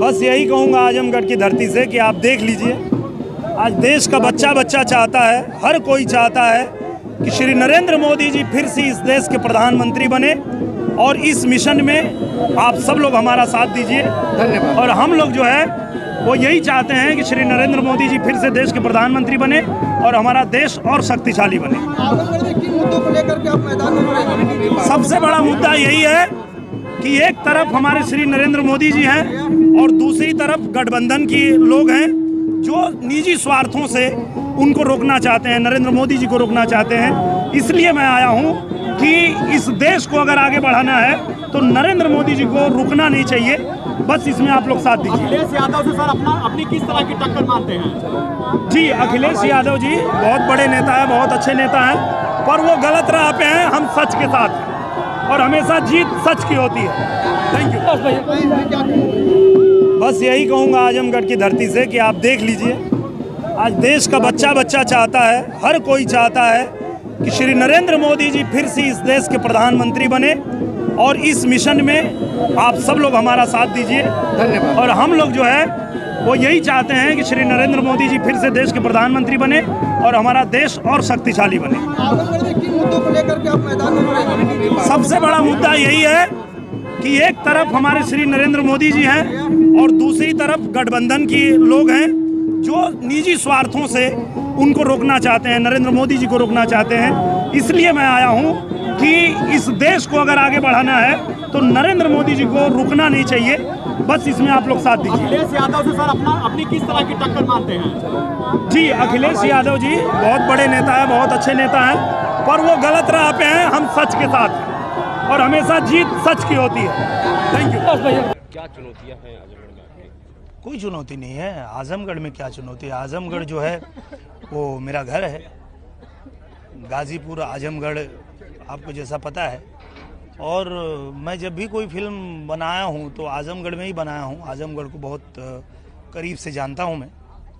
बस यही कहूँगा आजमगढ़ की धरती से कि आप देख लीजिए, आज देश का बच्चा बच्चा चाहता है, हर कोई चाहता है कि श्री नरेंद्र मोदी जी फिर से इस देश के प्रधानमंत्री बने और इस मिशन में आप सब लोग हमारा साथ दीजिए। धन्यवाद। और हम लोग जो है वो यही चाहते हैं कि श्री नरेंद्र मोदी जी फिर से देश के प्रधानमंत्री बने और हमारा देश और शक्तिशाली बने। मुद्दों को लेकर के आप मैदान में रहेंगे? सबसे बड़ा मुद्दा यही है कि एक तरफ हमारे श्री नरेंद्र मोदी जी हैं और दूसरी तरफ गठबंधन के लोग हैं जो निजी स्वार्थों से उनको रोकना चाहते हैं, नरेंद्र मोदी जी को रोकना चाहते हैं। इसलिए मैं आया हूं कि इस देश को अगर आगे बढ़ाना है तो नरेंद्र मोदी जी को रुकना नहीं चाहिए। बस इसमें आप लोग साथ दीजिए। अखिलेश यादव से सर अपनी किस तरह की टक्कर मानते हैं? जी, अखिलेश यादव जी बहुत बड़े नेता हैं, बहुत अच्छे नेता हैं, पर वो गलत राह पे हैं। हम सच के साथ हैं और हमेशा जीत सच की होती है। Thank you. बस यही कहूँगा आजमगढ़ की धरती से कि आप देख लीजिए, आज देश का बच्चा बच्चा चाहता है, हर कोई चाहता है कि श्री नरेंद्र मोदी जी फिर से इस देश के प्रधानमंत्री बने और इस मिशन में आप सब लोग हमारा साथ दीजिए। धन्यवाद। और हम लोग जो है वो यही चाहते हैं कि श्री नरेंद्र मोदी जी फिर से देश के प्रधानमंत्री बने और हमारा देश और शक्तिशाली बने। मुद्दों को लेकर के आप मैदान में रहेंगे? सबसे बड़ा मुद्दा यही है कि एक तरफ हमारे श्री नरेंद्र मोदी जी हैं और दूसरी तरफ गठबंधन के लोग हैं जो निजी स्वार्थों से उनको रोकना चाहते हैं, नरेंद्र मोदी जी को रोकना चाहते हैं। इसलिए मैं आया हूं कि इस देश को अगर आगे बढ़ाना है तो नरेंद्र मोदी जी को रुकना नहीं चाहिए। बस इसमें आप लोग साथ दीजिए। अखिलेश यादव से सर अपनी किस तरह की टक्कर मानते हैं? जी, अखिलेश यादव जी बहुत बड़े नेता हैं, बहुत अच्छे नेता हैं, पर वो गलत राह पे हैं। हम सच के साथ हैं और हमेशा जीत सच की होती है। Thank you. क्या चुनौतियां हैं आजमगढ़ में आपकी? कोई चुनौती नहीं है। आजमगढ़ में क्या चुनौती है? आजमगढ़ जो है वो मेरा घर है। गाजीपुर आजमगढ़ आपको जैसा पता है, और मैं जब भी कोई फिल्म बनाया हूँ तो आजमगढ़ में ही बनाया हूँ। आजमगढ़ को बहुत करीब से जानता हूँ मैं,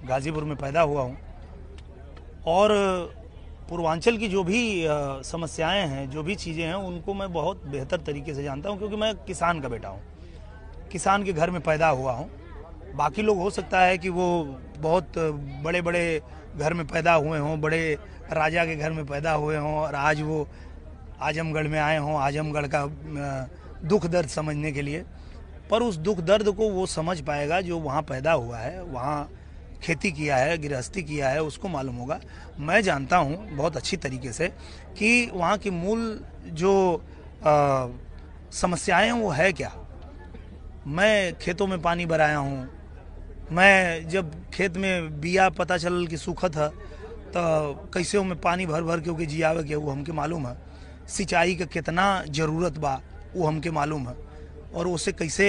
गाजीपुर में पैदा हुआ हूँ और पूर्वांचल की जो भी समस्याएं हैं, जो भी चीज़ें हैं, उनको मैं बहुत बेहतर तरीके से जानता हूँ क्योंकि मैं किसान का बेटा हूँ, किसान के घर में पैदा हुआ हूँ। बाकी लोग हो सकता है कि वो बहुत बड़े बड़े घर में पैदा हुए हों, बड़े राजा के घर में पैदा हुए हों और आज वो आजमगढ़ में आए हों आजमगढ़ का दुख दर्द समझने के लिए, पर उस दुख दर्द को वो समझ पाएगा जो वहाँ पैदा हुआ है, वहाँ खेती किया है, गृहस्थी किया है, उसको मालूम होगा। मैं जानता हूँ बहुत अच्छी तरीके से कि वहाँ की मूल जो समस्याएं हैं वो है क्या। मैं खेतों में पानी भराया हूँ, मैं जब खेत में बिया पता चल कि सूखा था तो कैसे में पानी भर भर के जियावे के वो हमके मालूम है। सिंचाई का कितना ज़रूरत बा वो हमके मालूम है और उससे कैसे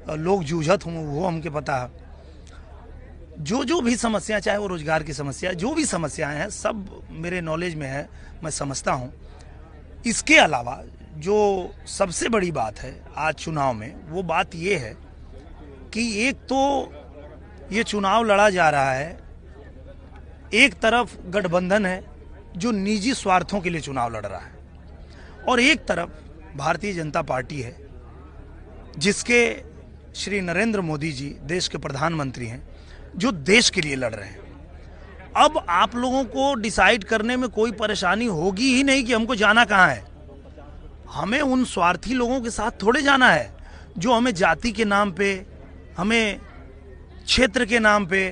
लोग जूझत हों वो हमके पता है। जो भी समस्या, चाहे वो रोजगार की समस्या, जो भी समस्याएं हैं सब मेरे नॉलेज में है, मैं समझता हूँ। इसके अलावा जो सबसे बड़ी बात है आज चुनाव में, वो बात ये है कि एक तो ये चुनाव लड़ा जा रहा है, एक तरफ गठबंधन है जो निजी स्वार्थों के लिए चुनाव लड़ रहा है और एक तरफ भारतीय जनता पार्टी है जिसके श्री नरेंद्र मोदी जी देश के प्रधानमंत्री हैं, जो देश के लिए लड़ रहे हैं। अब आप लोगों को डिसाइड करने में कोई परेशानी होगी ही नहीं कि हमको जाना कहाँ है। हमें उन स्वार्थी लोगों के साथ थोड़े जाना है जो हमें जाति के नाम पे, हमें क्षेत्र के नाम पे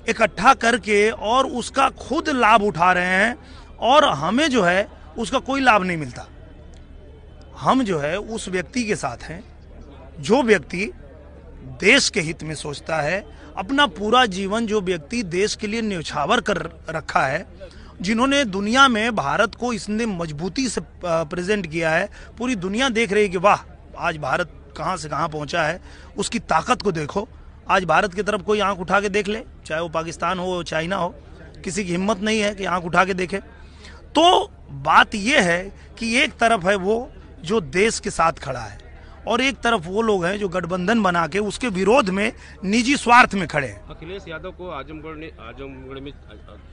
इकट्ठा करके और उसका खुद लाभ उठा रहे हैं और हमें जो है उसका कोई लाभ नहीं मिलता। हम जो है उस व्यक्ति के साथ हैं जो व्यक्ति देश के हित में सोचता है, अपना पूरा जीवन जो व्यक्ति देश के लिए न्यौछावर कर रखा है, जिन्होंने दुनिया में भारत को इसने मजबूती से प्रेजेंट किया है। पूरी दुनिया देख रही है कि वाह आज भारत कहाँ से कहाँ पहुँचा है, उसकी ताकत को देखो। आज भारत की तरफ कोई आंख उठा के देख ले, चाहे वो पाकिस्तान हो चाइना हो, किसी की हिम्मत नहीं है कि आंख उठा के देखे। तो बात यह है कि एक तरफ है वो जो देश के साथ खड़ा है और एक तरफ वो लोग हैं जो गठबंधन बना के उसके विरोध में निजी स्वार्थ में खड़े हैं। अखिलेश यादव को आजमगढ़ में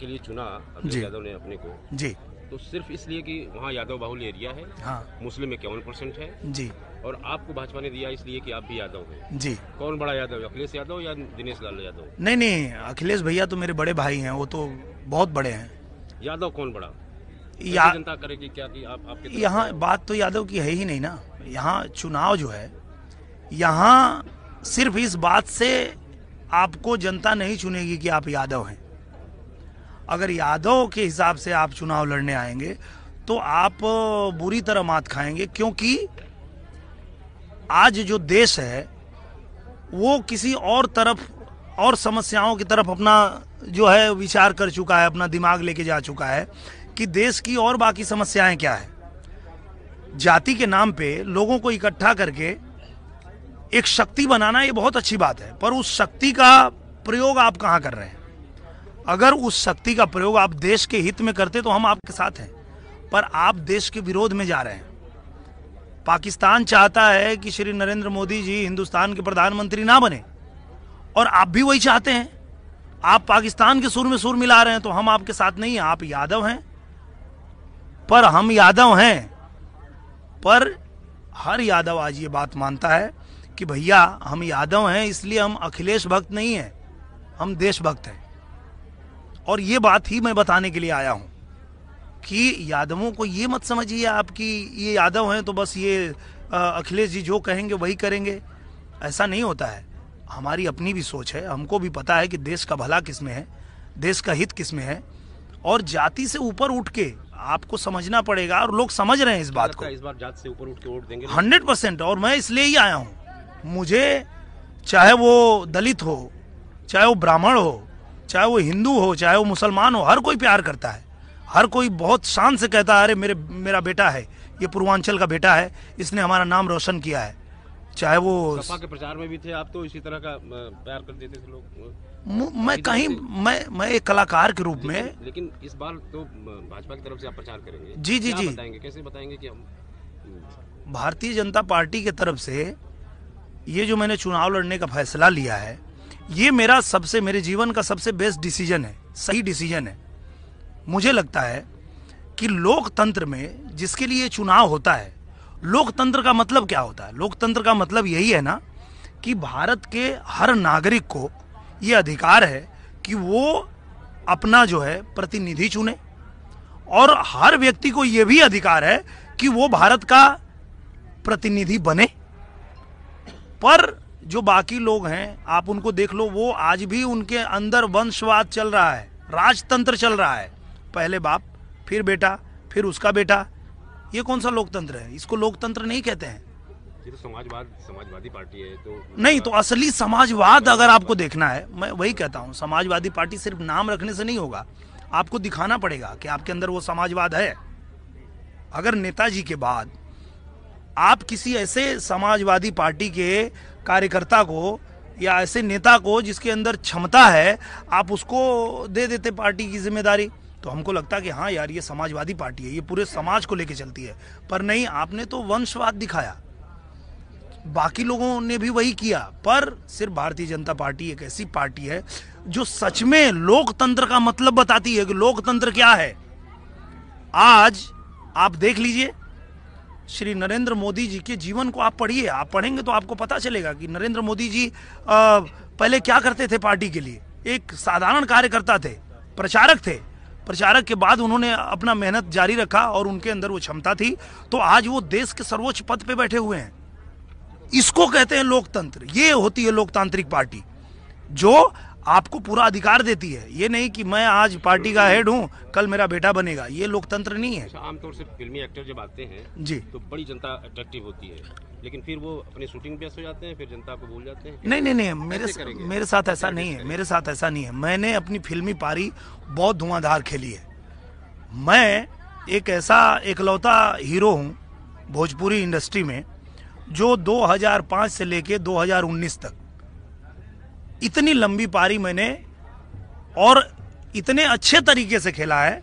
के लिए चुना अखिलेश यादव ने अपने को जी, तो सिर्फ इसलिए कि वहाँ यादव बाहुल्य एरिया है। हाँ, मुस्लिम 51% है जी, और आपको भाजपा ने दिया इसलिए कि आप भी यादव हैं। जी। कौन बड़ा यादव है, अखिलेश यादव या दिनेश लाल यादव? नहीं नहीं, अखिलेश भैया तो मेरे बड़े भाई हैं, वो तो बहुत बड़े हैं। यादव कौन बड़ा? जनता करेगी क्या कि आप आपके यहाँ बात तो यादव की है ही नहीं ना। यहाँ चुनाव जो है, यहाँ सिर्फ इस बात से आपको जनता नहीं चुनेगी कि आप यादव हैं। अगर यादव के हिसाब से आप चुनाव लड़ने आएंगे तो आप बुरी तरह मात खाएंगे, क्योंकि आज जो देश है वो किसी और तरफ और समस्याओं की तरफ अपना जो है विचार कर चुका है, अपना दिमाग लेके जा चुका है कि देश की और बाकी समस्याएं क्या है। जाति के नाम पे लोगों को इकट्ठा करके एक शक्ति बनाना ये बहुत अच्छी बात है, पर उस शक्ति का प्रयोग आप कहाँ कर रहे हैं? अगर उस शक्ति का प्रयोग आप देश के हित में करते तो हम आपके साथ हैं, पर आप देश के विरोध में जा रहे हैं। पाकिस्तान चाहता है कि श्री नरेंद्र मोदी जी हिंदुस्तान के प्रधानमंत्री ना बने, और आप भी वही चाहते हैं। आप पाकिस्तान के सुर में सुर मिला रहे हैं, तो हम आपके साथ नहीं हैं। आप यादव हैं, पर हम यादव हैं, पर हर यादव आज ये बात मानता है कि भैया हम यादव हैं, इसलिए हम अखिलेश भक्त नहीं हैं, हम देशभक्त हैं। और ये बात ही मैं बताने के लिए आया हूं कि यादवों को ये मत समझिए आप कि ये यादव हैं तो बस ये अखिलेश जी जो कहेंगे वही करेंगे। ऐसा नहीं होता है। हमारी अपनी भी सोच है, हमको भी पता है कि देश का भला किस में है, देश का हित किस में है, और जाति से ऊपर उठ के आपको समझना पड़ेगा, और लोग समझ रहे हैं इस बात को। इस बार जाति से ऊपर उठ के वोट देंगे 100%। और मैं इसलिए ही आया हूं। मुझे चाहे वो दलित हो, चाहे वो ब्राह्मण हो, चाहे वो हिंदू हो, चाहे वो मुसलमान हो, हर कोई प्यार करता है। हर कोई बहुत शान से कहता है अरे मेरा बेटा है, ये पूर्वांचल का बेटा है, इसने हमारा नाम रोशन किया है। चाहे वो सपा के प्रचार में भी थे आप, तो इसी तरह का प्यार कर देते थे लोग। मैं एक कलाकार के रूप में। लेकिन इस बार तो भाजपा की तरफ से आप प्रचार करेंगे? जी जी जी। बताएंगे, कैसे बताएंगे कि हम भारतीय जनता पार्टी की तरफ से ये जो मैंने चुनाव लड़ने का फैसला लिया है, ये मेरे जीवन का सबसे बेस्ट डिसीजन है, सही डिसीजन है। मुझे लगता है कि लोकतंत्र में जिसके लिए चुनाव होता है, लोकतंत्र का मतलब क्या होता है? लोकतंत्र का मतलब यही है ना कि भारत के हर नागरिक को ये अधिकार है कि वो अपना जो है प्रतिनिधि चुने, और हर व्यक्ति को ये भी अधिकार है कि वो भारत का प्रतिनिधि बने। पर जो बाकी लोग हैं, आप उनको देख लो, वो आज भी उनके अंदर वंशवाद चल रहा है, राजतंत्र चल रहा है। पहले बाप, फिर बेटा, फिर उसका बेटा। ये कौन सा लोकतंत्र है? इसको लोकतंत्र नहीं कहते हैं। ये तो समाजवादी पार्टी है। तो नहीं, तो असली समाजवाद अगर आपको देखना है, मैं वही कहता हूं, समाजवादी पार्टी सिर्फ नाम रखने से नहीं होगा, आपको दिखाना पड़ेगा कि आपके अंदर वो समाजवाद है। अगर नेताजी के बाद आप किसी ऐसे समाजवादी पार्टी के कार्यकर्ता को या ऐसे नेता को जिसके अंदर क्षमता है, आप उसको दे देते पार्टी की जिम्मेदारी, तो हमको लगता कि हाँ यार ये समाजवादी पार्टी है, ये पूरे समाज को लेके चलती है। पर नहीं, आपने तो वंशवाद दिखाया। बाकी लोगों ने भी वही किया, पर सिर्फ भारतीय जनता पार्टी एक ऐसी पार्टी है जो सच में लोकतंत्र का मतलब बताती है कि लोकतंत्र क्या है। आज आप देख लीजिए, श्री नरेंद्र मोदी जी के जीवन को आप पढ़िए, आप पढ़ेंगे तो आपको पता चलेगा कि नरेंद्र मोदी जी पहले क्या करते थे पार्टी के लिए। एक साधारण कार्यकर्ता थे, प्रचारक थे। प्रचारक के बाद उन्होंने अपना मेहनत जारी रखा और उनके अंदर वो क्षमता थी, तो आज वो देश के सर्वोच्च पद पे बैठे हुए हैं। इसको कहते हैं लोकतंत्र। ये होती है लोकतांत्रिक पार्टी जो आपको पूरा अधिकार देती है। ये नहीं कि मैं आज पार्टी का हेड हूं, कल मेरा बेटा बनेगा। ये लोकतंत्र नहीं है। आमतौर से फिल्मी एक्टर जब आते हैं जी, तो बड़ी जनता अट्रैक्टिव होती है, लेकिन फिर वो अपनी शूटिंग व्यस्त हो जाते हैं, फिर जनता को भूल जाते हैं। नहीं, मेरे साथ ऐसा नहीं है। मेरे साथ ऐसा नहीं है। मैंने अपनी फिल्मी पारी बहुत धुआंधार खेली है। मैं एक ऐसा एकलौता हीरो हूं भोजपुरी इंडस्ट्री में जो 2005 से लेके 2019 तक इतनी लंबी पारी मैंने और इतने अच्छे तरीके से खेला है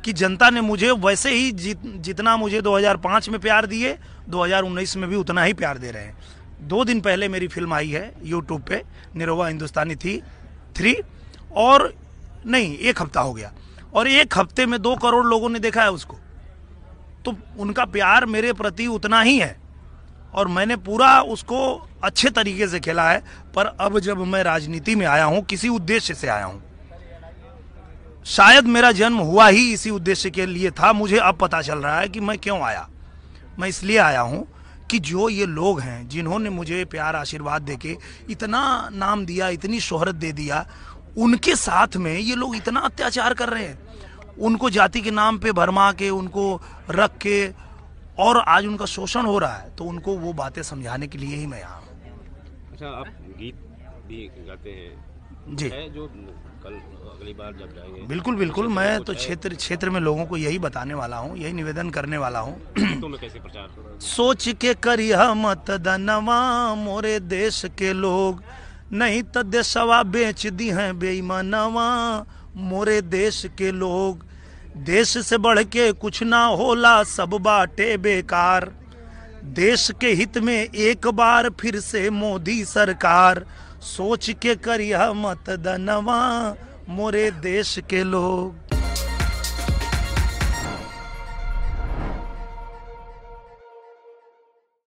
कि जनता ने मुझे वैसे ही जितना मुझे 2005 में प्यार दिए, 2019 में भी उतना ही प्यार दे रहे हैं। 2 दिन पहले मेरी फिल्म आई है यूट्यूब पे, निरहुआ हिंदुस्तानी थी 3, और नहीं 1 हफ्ता हो गया, और 1 हफ्ते में 2 करोड़ लोगों ने देखा है उसको। तो उनका प्यार मेरे प्रति उतना ही है। और मैंने पूरा उसको अच्छे तरीके से खेला है। पर अब जब मैं राजनीति में आया हूं, किसी उद्देश्य से आया हूं, शायद मेरा जन्म हुआ ही इसी उद्देश्य के लिए था। मुझे अब पता चल रहा है कि मैं क्यों आया। मैं इसलिए आया हूं कि जो ये लोग हैं जिन्होंने मुझे प्यार आशीर्वाद देके इतना नाम दिया, इतनी शोहरत दे दिया, उनके साथ में ये लोग इतना अत्याचार कर रहे हैं, उनको जाति के नाम पे भरमा के, उनको रख के, और आज उनका शोषण हो रहा है। तो उनको वो बातें समझाने के लिए ही मैं यहाँ हूँ। अच्छा, आप गीत भी गाते हैं जी, है जो कल अगली बार जब जाएंगे? बिल्कुल बिल्कुल। मैं तो क्षेत्र में लोगों को यही बताने वाला हूँ, यही निवेदन करने वाला हूँ। गीतों में कैसे प्रचार? सोच के करिया मत दनवा मोरे देश के लोग, नहीं तो देशवा बेच दी हैं बेईमानवा मोरे देश के लोग। देश से बढ़ के कुछ ना होला, सब बाटे बेकार। देश के हित में एक बार फिर से मोदी सरकार। सोच के करिया मत दनवा मोरे देश के लोग।